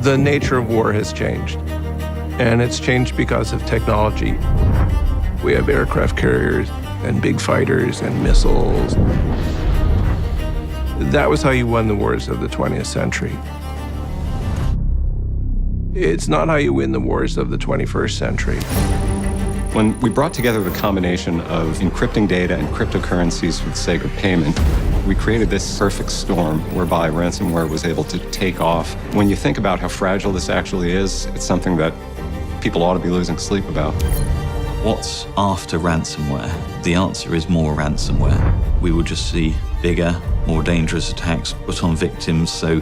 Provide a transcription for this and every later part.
The nature of war has changed, and it's changed because of technology. We have aircraft carriers and big fighters and missiles. That was how you won the wars of the 20th century. It's not how you win the wars of the 21st century. When we brought together the combination of encrypting data and cryptocurrencies for the sake of payment, we created this perfect storm whereby ransomware was able to take off. When you think about how fragile this actually is, it's something that people ought to be losing sleep about. What's after ransomware? The answer is more ransomware. We will just see bigger, more dangerous attacks put on victims so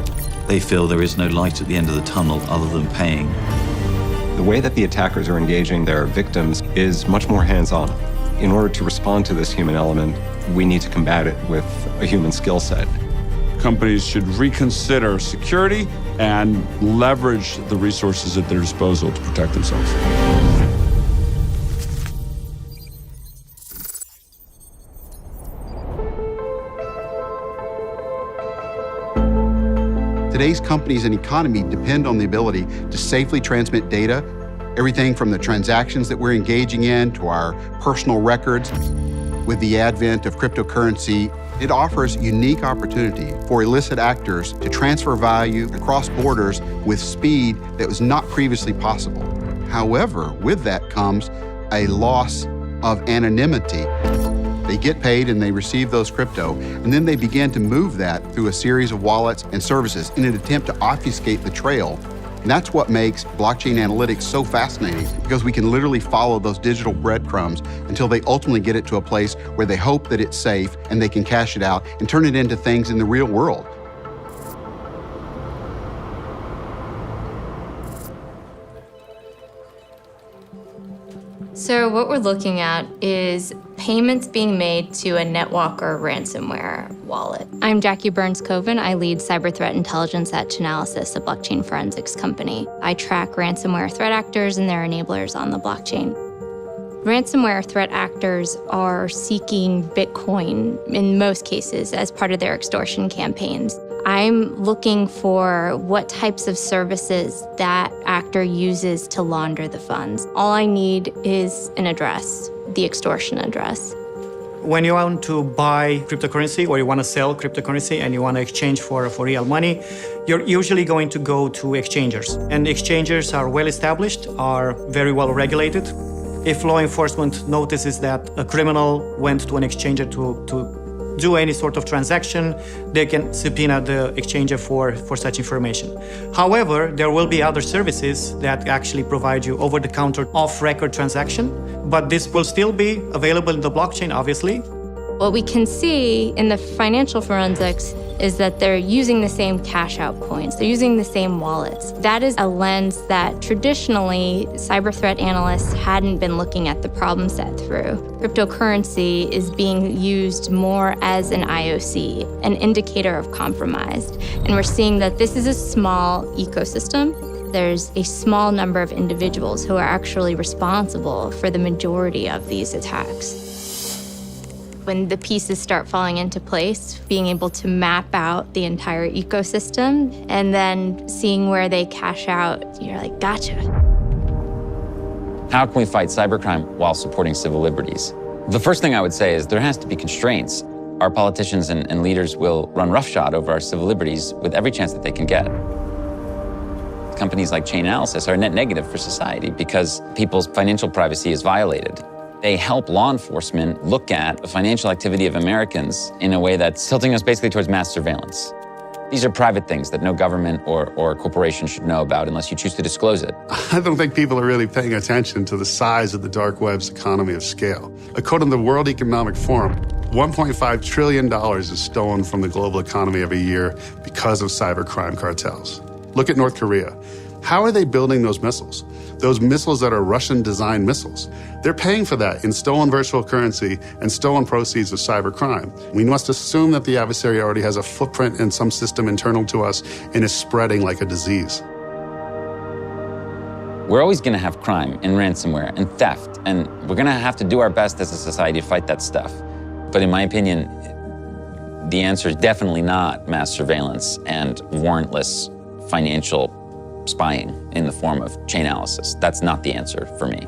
they feel there is no light at the end of the tunnel other than paying. The way that the attackers are engaging their victims is much more hands-on. In order to respond to this human element, we need to combat it with a human skill set. Companies should reconsider security and leverage the resources at their disposal to protect themselves. Today's companies and economy depend on the ability to safely transmit data, everything from the transactions that we're engaging in to our personal records. With the advent of cryptocurrency, it offers unique opportunity for illicit actors to transfer value across borders with speed that was not previously possible. However, with that comes a loss of anonymity. They get paid and they receive those crypto, and then they begin to move that through a series of wallets and services in an attempt to obfuscate the trail. And that's what makes blockchain analytics so fascinating, because we can literally follow those digital breadcrumbs until they ultimately get it to a place where they hope that it's safe and they can cash it out and turn it into things in the real world. So what we're looking at is payments being made to a NetWalker ransomware wallet. I'm Jackie Burns-Coven. I lead cyber threat intelligence at Chainalysis, a blockchain forensics company. I track ransomware threat actors and their enablers on the blockchain. Ransomware threat actors are seeking Bitcoin in most cases as part of their extortion campaigns. I'm looking for what types of services that actor uses to launder the funds. All I need is an address, the extortion address. When you want to buy cryptocurrency or you want to sell cryptocurrency and you want to exchange for real money, you're usually going to go to exchangers. And exchangers are well established, are very well regulated. If law enforcement notices that a criminal went to an exchanger to do any sort of transaction, they can subpoena the exchanger for such information. However, there will be other services that actually provide you over-the-counter, off-record transaction, but this will still be available in the blockchain, obviously. What we can see in the financial forensics is that they're using the same cash out points. They're using the same wallets. That is a lens that traditionally cyber threat analysts hadn't been looking at the problem set through. Cryptocurrency is being used more as an IOC, an indicator of compromise. And we're seeing that this is a small ecosystem. There's a small number of individuals who are actually responsible for the majority of these attacks. When the pieces start falling into place, being able to map out the entire ecosystem and then seeing where they cash out, you're like, gotcha. How can we fight cybercrime while supporting civil liberties? The first thing I would say is there has to be constraints. Our politicians and leaders will run roughshod over our civil liberties with every chance that they can get. Companies like Chainalysis are net negative for society because people's financial privacy is violated. They help law enforcement look at the financial activity of Americans in a way that's tilting us basically towards mass surveillance. These are private things that no government or corporation should know about unless you choose to disclose it. I don't think people are really paying attention to the size of the dark web's economy of scale. According to the World Economic Forum, $1.5 trillion is stolen from the global economy every year because of cybercrime cartels. Look at North Korea. How are they building those missiles? Those missiles that are Russian-designed missiles. They're paying for that in stolen virtual currency and stolen proceeds of cybercrime. We must assume that the adversary already has a footprint in some system internal to us and is spreading like a disease. We're always going to have crime and ransomware and theft, and we're going to have to do our best as a society to fight that stuff. But in my opinion, the answer is definitely not mass surveillance and warrantless financial spying in the form of chain analysis. That's not the answer for me.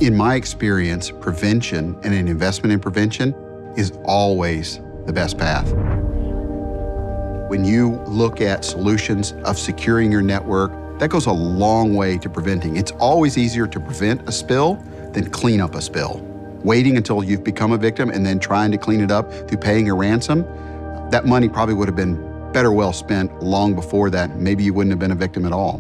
In my experience, prevention and an investment in prevention is always the best path. When you look at solutions of securing your network, that goes a long way to preventing. It's always easier to prevent a spill than clean up a spill. Waiting until you've become a victim and then trying to clean it up through paying a ransom, that money probably would have been better well spent long before that. Maybe you wouldn't have been a victim at all.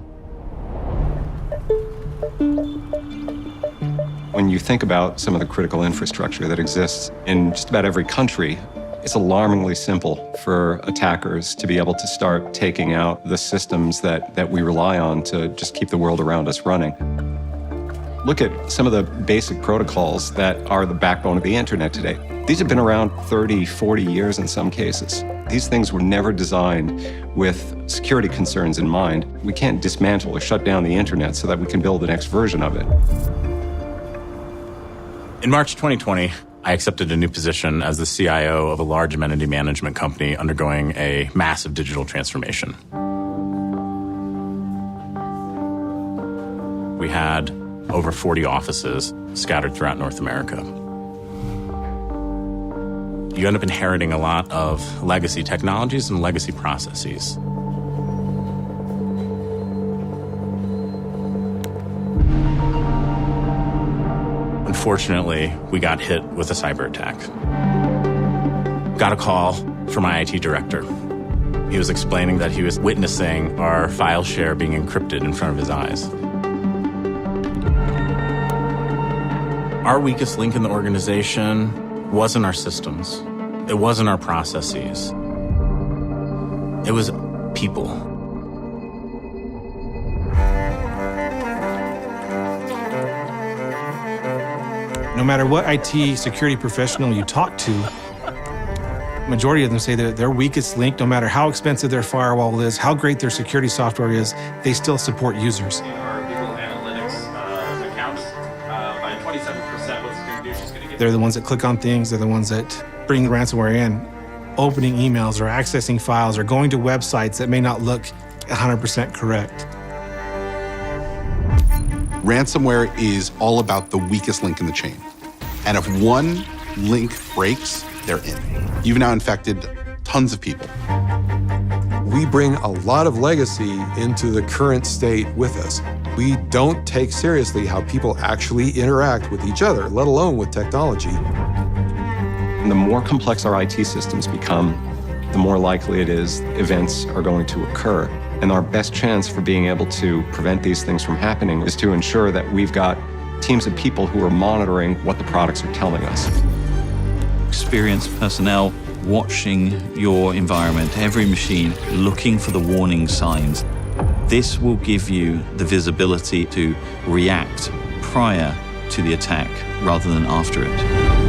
When you think about some of the critical infrastructure that exists in just about every country, it's alarmingly simple for attackers to be able to start taking out the systems that we rely on to just keep the world around us running. Look at some of the basic protocols that are the backbone of the internet today. These have been around 30, 40 years in some cases. These things were never designed with security concerns in mind. We can't dismantle or shut down the internet so that we can build the next version of it. In March 2020, I accepted a new position as the CIO of a large amenity management company undergoing a massive digital transformation. We had over 40 offices scattered throughout North America. You end up inheriting a lot of legacy technologies and legacy processes. Unfortunately, we got hit with a cyber attack. Got a call from my IT director. He was explaining that he was witnessing our file share being encrypted in front of his eyes. Our weakest link in the organization wasn't our systems. It wasn't our processes. It was people. No matter what IT security professional you talk to, majority of them say that their weakest link, no matter how expensive their firewall is, how great their security software is, they still support users. Our Google Analytics accounts by 27%, what's it going to do? She's going to get... They're the ones that click on things, they're the ones that bring the ransomware in, opening emails or accessing files or going to websites that may not look 100% correct. Ransomware is all about the weakest link in the chain. And if one link breaks, they're in. You've now infected tons of people. We bring a lot of legacy into the current state with us. We don't take seriously how people actually interact with each other, let alone with technology. And the more complex our IT systems become, the more likely it is events are going to occur. And our best chance for being able to prevent these things from happening is to ensure that we've got teams of people who are monitoring what the products are telling us. Experienced personnel watching your environment, every machine, looking for the warning signs. This will give you the visibility to react prior to the attack rather than after it.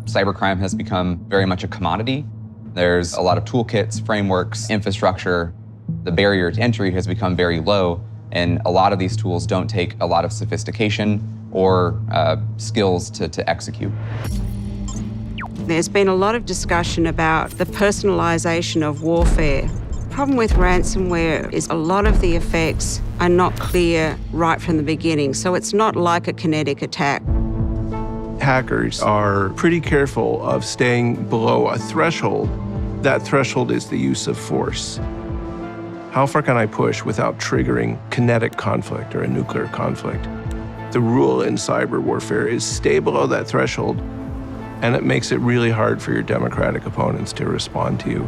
Cybercrime has become very much a commodity. There's a lot of toolkits, frameworks, infrastructure. The barrier to entry has become very low, and a lot of these tools don't take a lot of sophistication or skills to execute. There's been a lot of discussion about the personalization of warfare. The problem with ransomware is a lot of the effects are not clear right from the beginning, so it's not like a kinetic attack. Hackers are pretty careful of staying below a threshold. That threshold is the use of force. How far can I push without triggering kinetic conflict or a nuclear conflict? The rule in cyber warfare is stay below that threshold, and it makes it really hard for your democratic opponents to respond to you.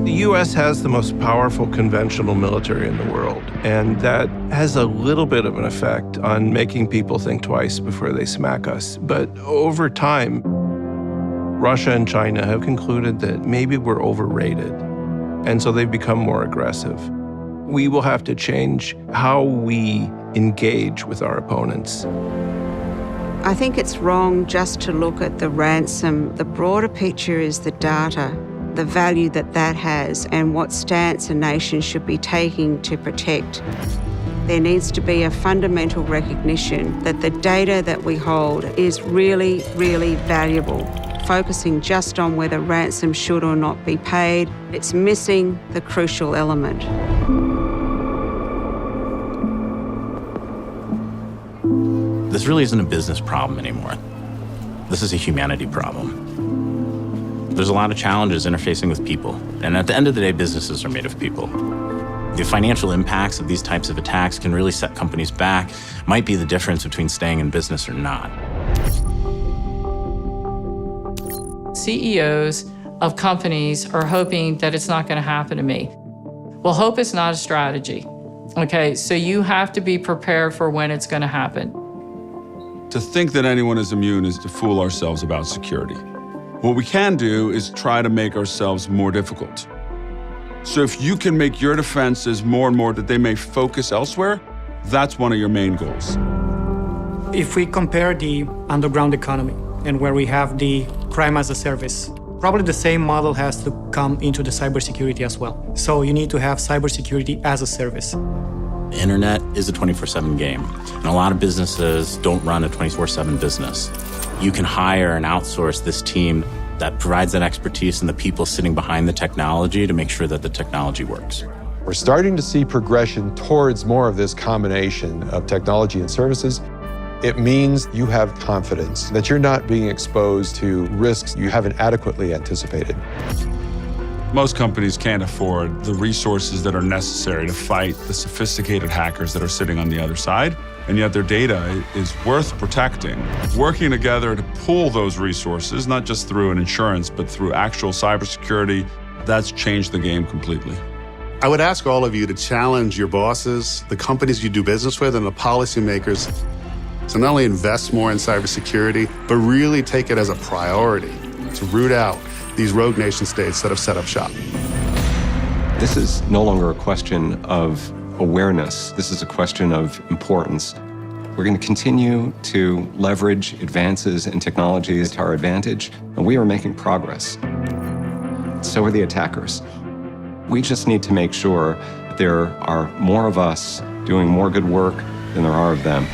The US has the most powerful conventional military in the world, and that has a little bit of an effect on making people think twice before they smack us. But over time, Russia and China have concluded that maybe we're overrated, and so they've become more aggressive. We will have to change how we engage with our opponents. I think it's wrong just to look at the ransom. The broader picture is the data, the value that that has, and what stance a nation should be taking to protect. There needs to be a fundamental recognition that the data that we hold is really, really valuable. Focusing just on whether ransom should or not be paid, it's missing the crucial element. This really isn't a business problem anymore. This is a humanity problem. There's a lot of challenges interfacing with people, and at the end of the day, businesses are made of people. The financial impacts of these types of attacks can really set companies back, might be the difference between staying in business or not. CEOs of companies are hoping that it's not going to happen to me. Well, hope is not a strategy. Okay, so you have to be prepared for when it's going to happen. To think that anyone is immune is to fool ourselves about security. What we can do is try to make ourselves more difficult. So if you can make your defenses more and more that they may focus elsewhere, that's one of your main goals. If we compare the underground economy and where we have the crime as a service, probably the same model has to come into the cybersecurity as well. So you need to have cybersecurity as a service. The internet is a 24/7 game, and a lot of businesses don't run a 24/7 business. You can hire and outsource this team that provides that expertise and the people sitting behind the technology to make sure that the technology works. We're starting to see progression towards more of this combination of technology and services. It means you have confidence that you're not being exposed to risks you haven't adequately anticipated. Most companies can't afford the resources that are necessary to fight the sophisticated hackers that are sitting on the other side, and yet their data is worth protecting. Working together to pool those resources, not just through an insurance, but through actual cybersecurity, that's changed the game completely. I would ask all of you to challenge your bosses, the companies you do business with, and the policymakers to not only invest more in cybersecurity, but really take it as a priority to root out these rogue nation states that have set up shop. This is no longer a question of awareness. This is a question of importance. We're going to continue to leverage advances in technologies to our advantage, and we are making progress. So are the attackers. We just need to make sure that there are more of us doing more good work than there are of them.